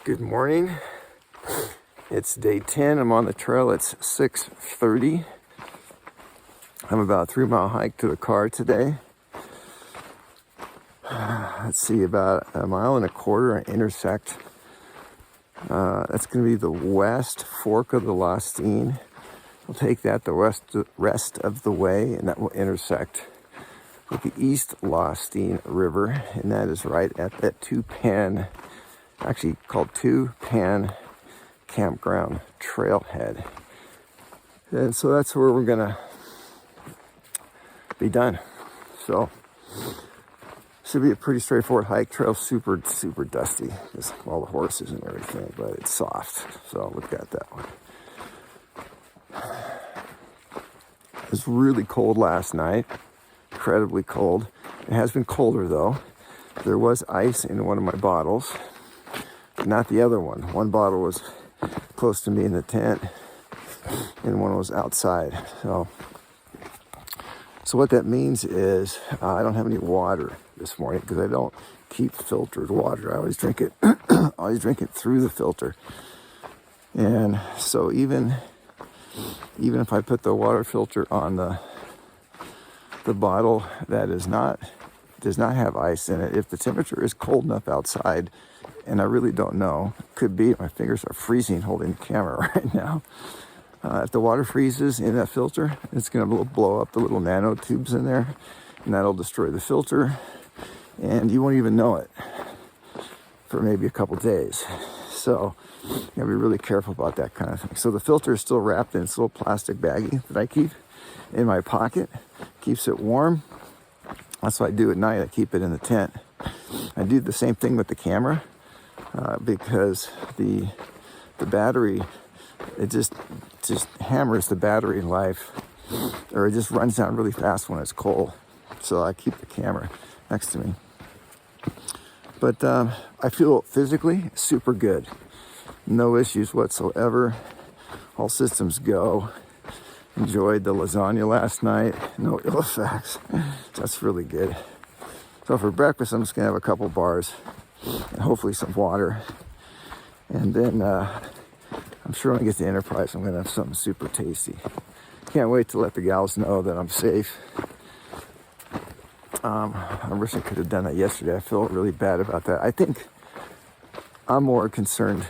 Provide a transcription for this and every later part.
Good morning. It's day 10. I'm on the trail. It's 6:30. I'm about a 3-mile hike to the car today. Let's see, about 1.25 miles I intersect. That's going to be the west fork of the Lostine. I'll take that the rest of the way, and that will intersect with the East Lostine River, and that is right at that actually called Two Pan Campground Trailhead. And so that's where we're gonna be done. So should be a pretty straightforward hike. Trail super dusty, just all the horses and everything, but it's soft. So I'll look at that one. It was really cold last night, incredibly cold. It has been colder though. There was ice in one of my bottles, but not the other one. One bottle was close to me in the tent, and one was outside. So what that means is I don't have any water this morning because I don't keep filtered water. I always drink it. Always drink it through the filter. And so even if I put the water filter on the bottle that does not have ice in it, if the temperature is cold enough outside, and I really don't know, could be my fingers are freezing holding the camera right now. If the water freezes in that filter, it's going to blow up the little nanotubes in there, and that'll destroy the filter, and you won't even know it for maybe a couple days. So you gotta be really careful about that kind of thing. So the filter is still wrapped in this little plastic baggie that I keep in my pocket. Keeps it warm. That's what I do at night. I keep it in the tent. I do the same thing with the camera because the battery, it just hammers the battery life, or it just runs down really fast when it's cold. So I keep the camera next to me. But I feel physically super good. No issues whatsoever. All systems go. Enjoyed the lasagna last night. No ill effects. That's really good. So for breakfast, I'm just going to have a couple bars and hopefully some water. And then I'm sure when I get to Enterprise, I'm going to have something super tasty. Can't wait to let the gals know that I'm safe. I wish I could have done that yesterday. I feel really bad about that. I think I'm more concerned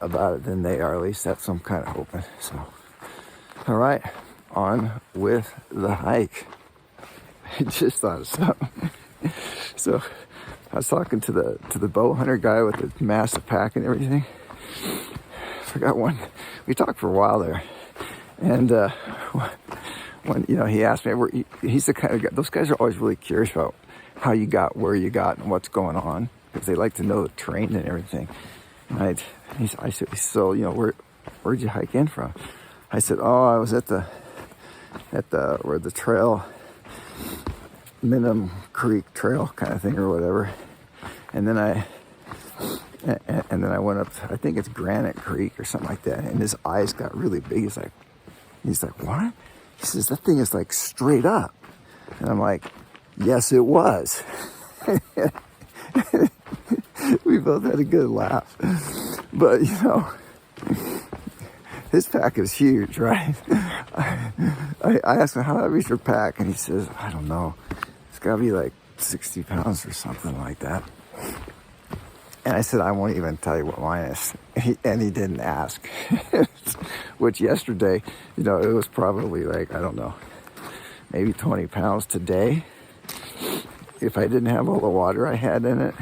about it than they are. At least that's what I'm kind of hoping. So, all right, on with the hike. I just thought of something. So I was talking to the bow hunter guy with the massive pack and everything. I forgot one. We talked for a while there, and when he asked me, he's the kind of guy. Those guys are always really curious about how you got where you got and what's going on, because they like to know the terrain and everything. And I said, so where'd you hike in from? I said, I was at the where the trail, Minim Creek Trail kind of thing or whatever, and then I went up. I think it's Granite Creek or something like that. And his eyes got really big. He's like, what? He says, that thing is like straight up. And I'm like, yes, it was. We both had a good laugh. But, his pack is huge, right? I asked him, how heavy is your pack? And he says, I don't know. It's got to be like 60 pounds or something like that. And I said, I won't even tell you what mine is. And he didn't ask. Which yesterday, it was probably like, I don't know, maybe 20 pounds today. If I didn't have all the water I had in it,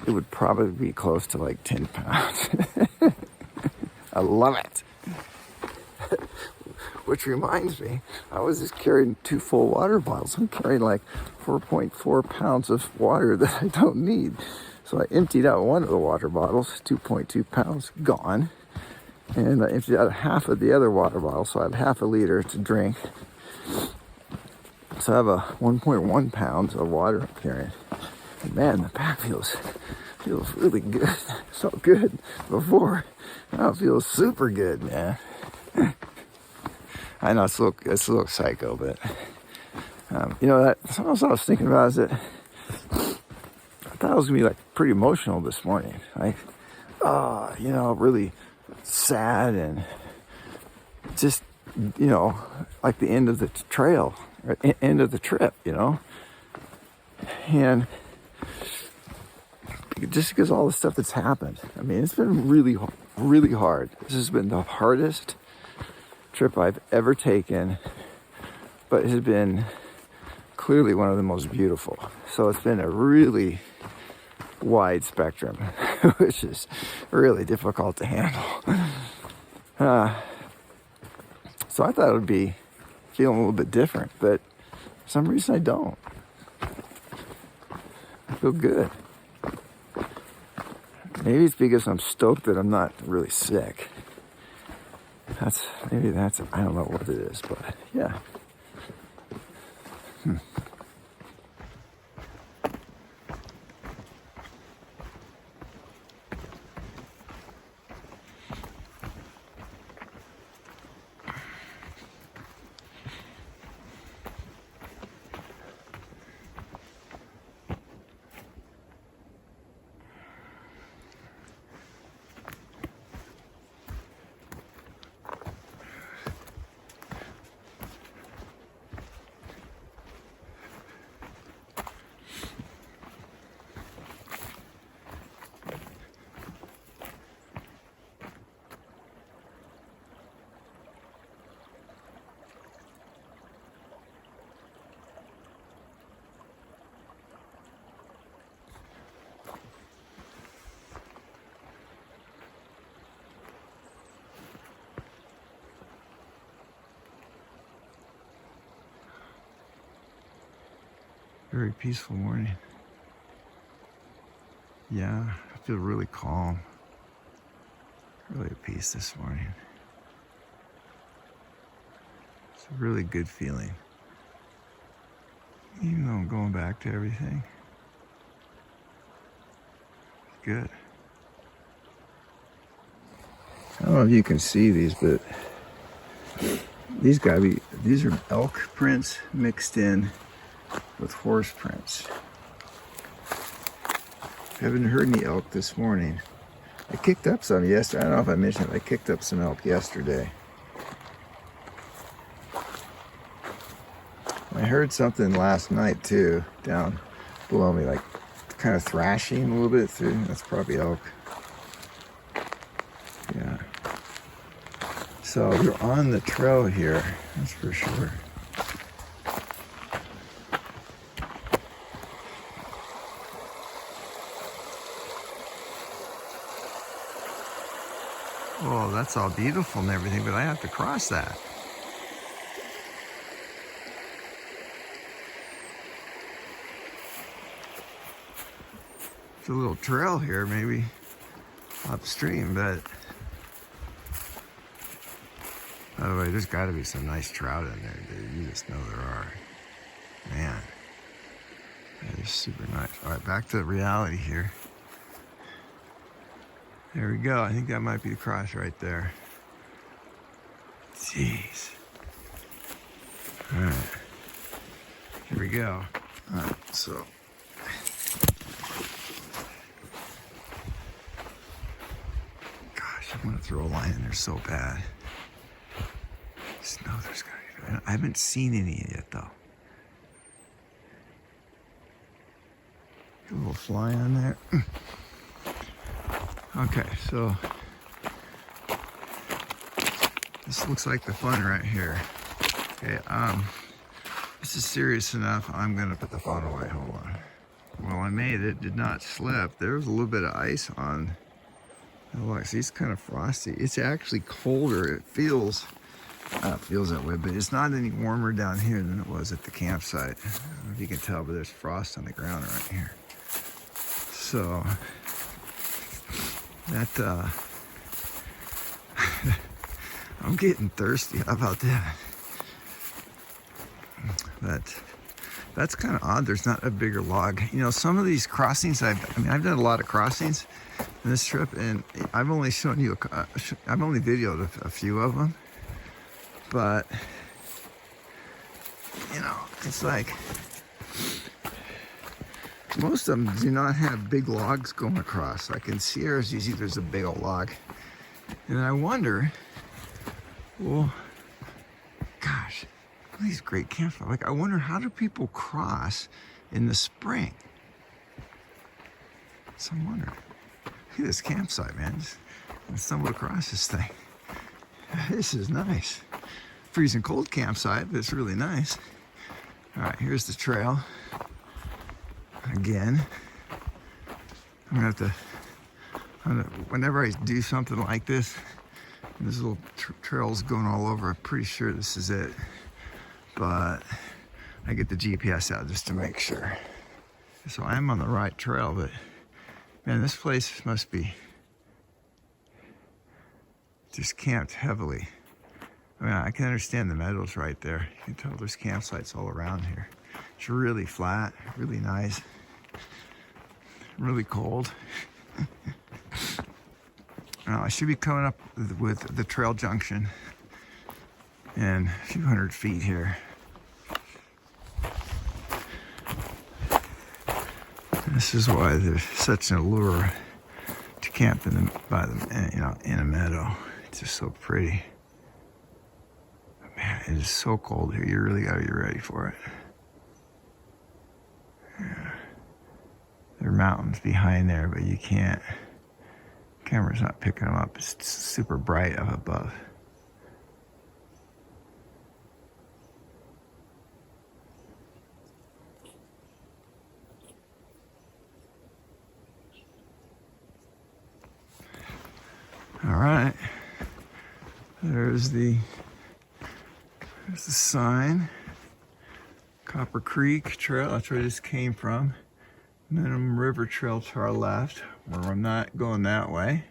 it would probably be close to like 10 pounds. I love it. Which reminds me, I was just carrying 2 full water bottles. I'm carrying like 4.4 pounds of water that I don't need. So I emptied out one of the water bottles, 2.2 pounds, gone. And I emptied out half of the other water bottle, so I have half a liter to drink. So I have a 1.1 pounds of water I'm carrying. And man, the pack feels really good. So good before. Now it feels super good, man. I know it's a little psycho, but that something else I was thinking about is that I thought it was gonna be like pretty emotional this morning. Like really sad and just, like the end of the trail, or end of the trip, and just because all the stuff that's happened. I mean, it's been really, really hard. This has been the hardest trip I've ever taken, but it has been clearly one of the most beautiful. So it's been a really wide spectrum, which is really difficult to handle. So I thought it would be feeling a little bit different, but for some reason I don't. I feel good. Maybe it's because I'm stoked that I'm not really sick. I don't know what it is, but yeah. Very peaceful morning. Yeah, I feel really calm. Really at peace this morning. It's a really good feeling. Even though I'm going back to everything. It's good. I don't know if you can see these, but these are elk prints mixed in with horse prints. Haven't heard any elk this morning. I kicked up some yesterday. I don't know if I mentioned it. I kicked up some elk yesterday. I heard something last night too, down below me, like kind of thrashing a little bit through. That's probably elk. Yeah. So you're on the trail here, that's for sure. Oh, that's all beautiful and everything, but I have to cross that. It's a little trail here, maybe upstream, but by the way, there's got to be some nice trout in there, dude. You just know there are. Man, that is super nice. All right, back to reality here. There we go. I think that might be the cross right there. Jeez. All right. Here we go. All right, so. Gosh, I want to throw a line in there so bad. Just know there's gotta be. I haven't seen any yet, though. A little fly on there. Okay, so this looks like the fun right here. Okay, this is serious enough. I'm gonna put the phone away. Hold on. Well, I made it. Did not slip. There was a little bit of ice on. Oh, look, see, it's kind of frosty. It's actually colder. It feels that way, but it's not any warmer down here than it was at the campsite. I don't know if you can tell, but there's frost on the ground right here. So that I'm getting thirsty. How about that? But that's kind of odd. There's not a bigger log. You know, some of these crossings, I've done a lot of crossings in this trip, and I've only shown you, I've only videoed a few of them. But, you know, it's like, Most of them do not have big logs going across. Like in Sierras, you see there's a big old log. And I wonder, well, gosh, these great campfires. Like, I wonder, how do people cross in the spring? So I'm wondering. Look at this campsite, man. I stumbled across this thing. This is nice. Freezing cold campsite, but it's really nice. All right, here's the trail. Again, I'm gonna have to, whenever I do something like this, there's little trails going all over. I'm pretty sure this is it, but I get the GPS out just to make sure. So I am on the right trail, but man, this place must be just camped heavily. I mean, I can understand the meadows right there. You can tell there's campsites all around here. It's really flat, really nice, really cold. Now, I should be coming up with the trail junction in a few hundred feet here. This is why there's such an allure to camp in a meadow. It's just so pretty. But man, it is so cold here. You really gotta be ready for it. Yeah. There are mountains behind there, but you can't. Camera's not picking them up. It's super bright up above. All right, there's the sign, Copper Creek Trail. That's where this came from. Minimum River Trail to our left, where I'm not going that way.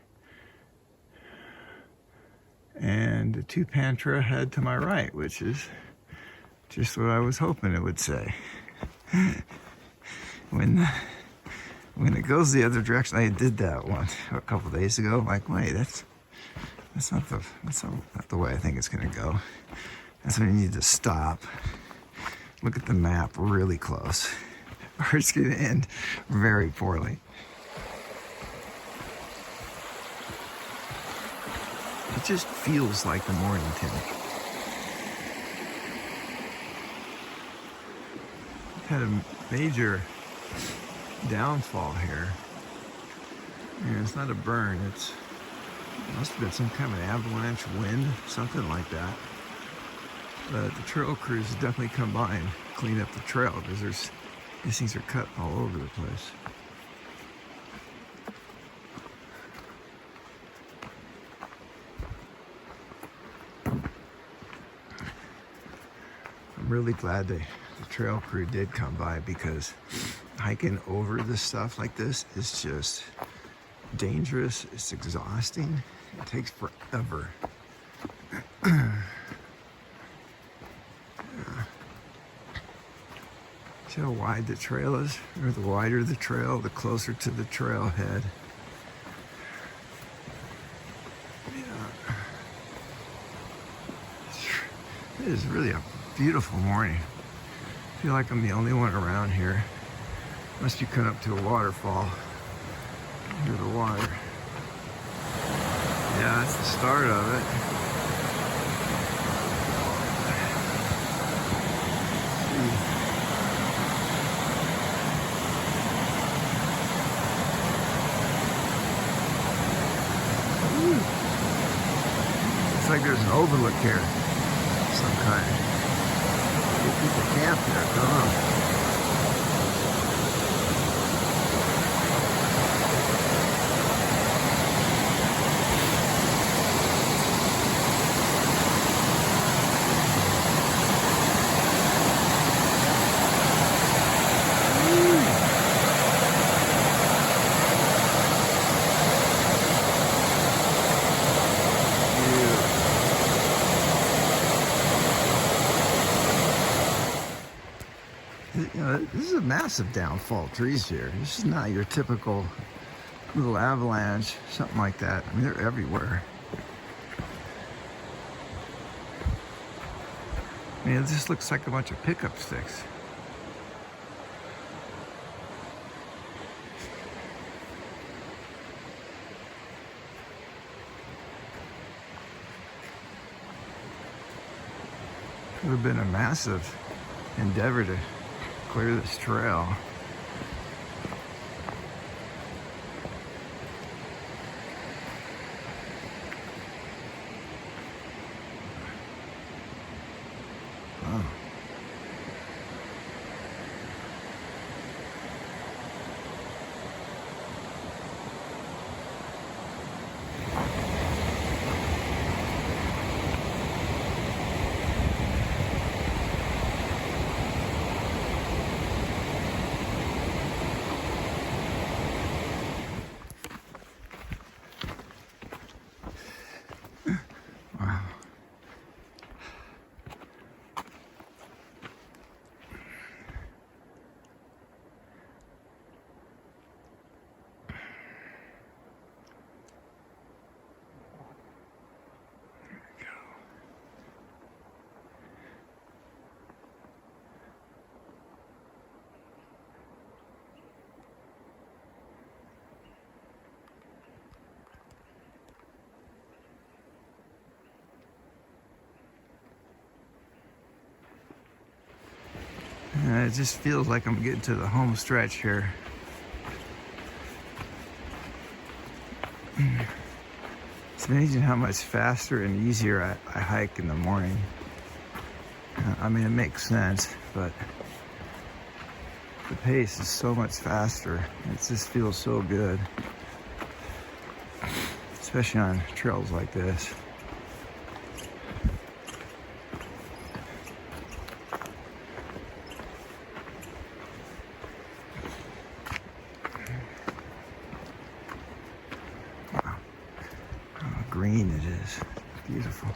And the Two-Pan Trailhead to my right, which is just what I was hoping it would say. When it goes the other direction, I did that once a couple days ago. I'm like, wait, that's not the way I think it's gonna go. That's when you need to stop. Look at the map really close, or it's gonna end very poorly. It just feels like the morning to me. Had a major downfall here. And it's not a burn, it must have been some kind of an avalanche wind, something like that. But the trail crews definitely come by and clean up the trail, because these things are cut all over the place. I'm really glad the trail crew did come by, because hiking over this stuff like this is just dangerous. It's exhausting. It takes forever. See how wide the trail is? Or the wider the trail, the closer to the trailhead. Yeah. It is really a beautiful morning. I feel like I'm the only one around here. Must be coming up to a waterfall. Hear the water. Yeah, that's the start of it. Looks like there's an overlook here, some kind. People camp there, I don't know. This is a massive downfall of trees here. This is not your typical little avalanche, something like that. I mean, they're everywhere. I mean, it just looks like a bunch of pickup sticks. would have been a massive endeavor to clear this trail. Oh. Wow. It just feels like I'm getting to the home stretch here. It's amazing how much faster and easier I hike in the morning. I mean, it makes sense, but the pace is so much faster. It just feels so good, especially on trails like this. Green it is. Beautiful.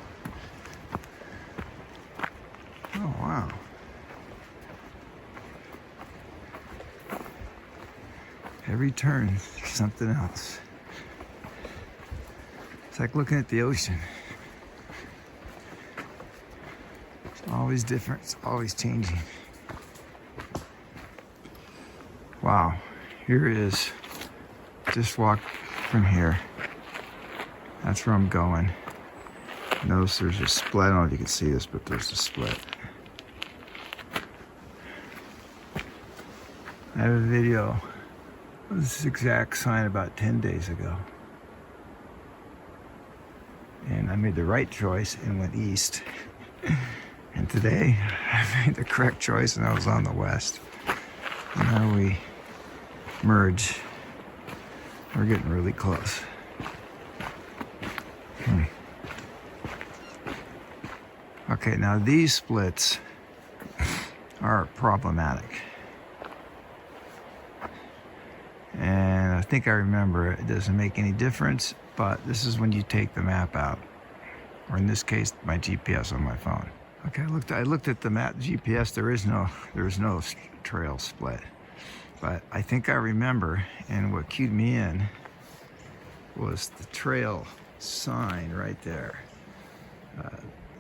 Oh, wow. Every turn, something else. It's like looking at the ocean. It's always different. It's always changing. Wow. Here it is. Just walk from here. That's where I'm going. Notice there's a split. I don't know if you can see this, but there's a split. I have a video of this exact sign about 10 days ago. And I made the right choice and went east. And today, I made the correct choice and I was on the west. And now we merge. We're getting really close. Okay, now these splits are problematic. And I think I remember it doesn't make any difference, but this is when you take the map out. Or in this case, my GPS on my phone. Okay, I looked at the map GPS, there is no trail split. But I think I remember, and what cued me in was the trail sign right there.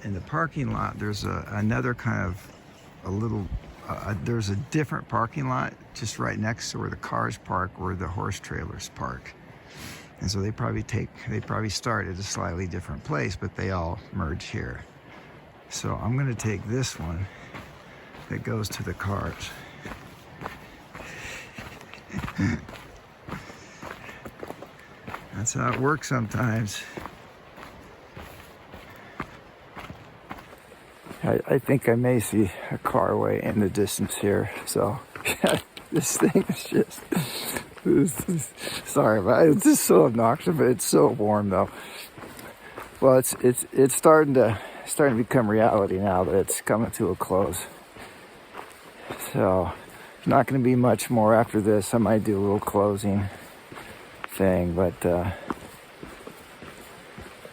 In the parking lot, there's another kind of there's a different parking lot just right next to where the cars park, where the horse trailers park. And so they probably start at a slightly different place, but they all merge here. So I'm gonna take this one that goes to the cars. That's how it works sometimes. I think I may see a carway in the distance here. So yeah, this thing is just, sorry, but it's just so obnoxious, but it's so warm though. Well, it's starting to become reality now that it's coming to a close. So there's not going to be much more after this. I might do a little closing thing, but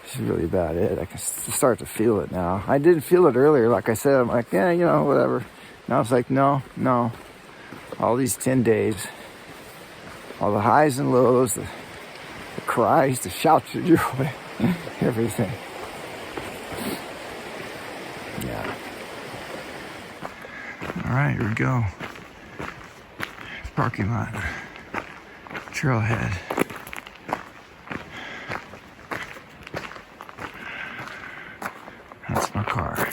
this is really about it. I can start to feel it now. I didn't feel it earlier. Like I said, I'm like, yeah, you know, whatever. Now it's like, no. All these 10 days, all the highs and lows, the cries, the shouts of joy, everything. Yeah. All right, here we go. Parking lot. Trailhead. That's my car.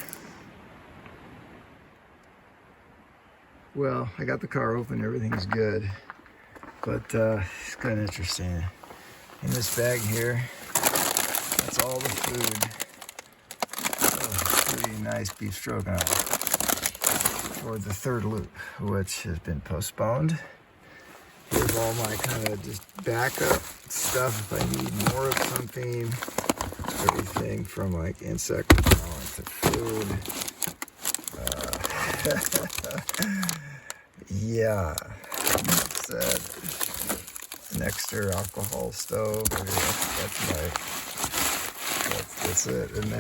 Well, I got the car open, everything's good, but it's kind of interesting. In this bag here, that's all the food. Oh, pretty nice beef stroganoff for the third loop, which has been postponed. Here's all my kind of just backup stuff if I need more of something. Everything from like insect repellent to food. Yeah, that's an extra alcohol stove. That's it. And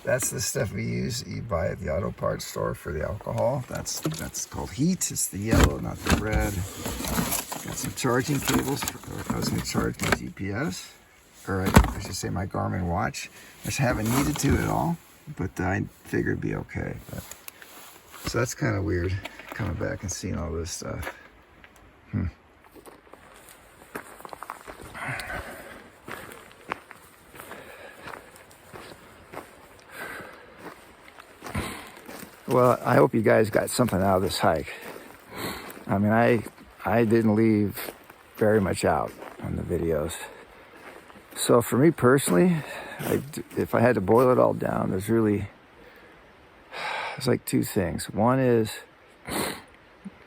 that's the stuff you buy at the auto parts store for the alcohol. That's called heat. It's the yellow, not the red. Got some charging cables. I was going to charge my GPS, or I should say my Garmin watch, which I haven't needed to at all, but I figured it'd be okay. So that's kind of weird, coming back and seeing all this stuff. Well, I hope you guys got something out of this hike. I mean, I didn't leave very much out on the videos. So for me personally, if I had to boil it all down, there's like two things. One is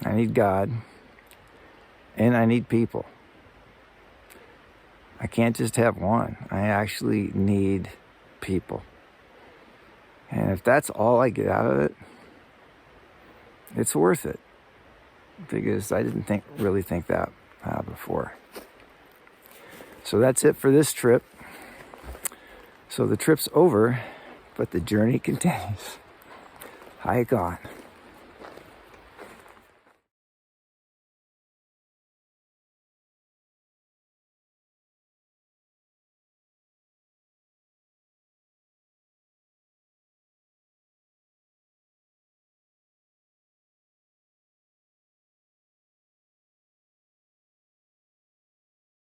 I need God and I need people. I can't just have one. I actually need people. And if that's all I get out of it, it's worth it. Because I didn't really think that before. So that's it for this trip. So the trip's over, but the journey continues. Hike on.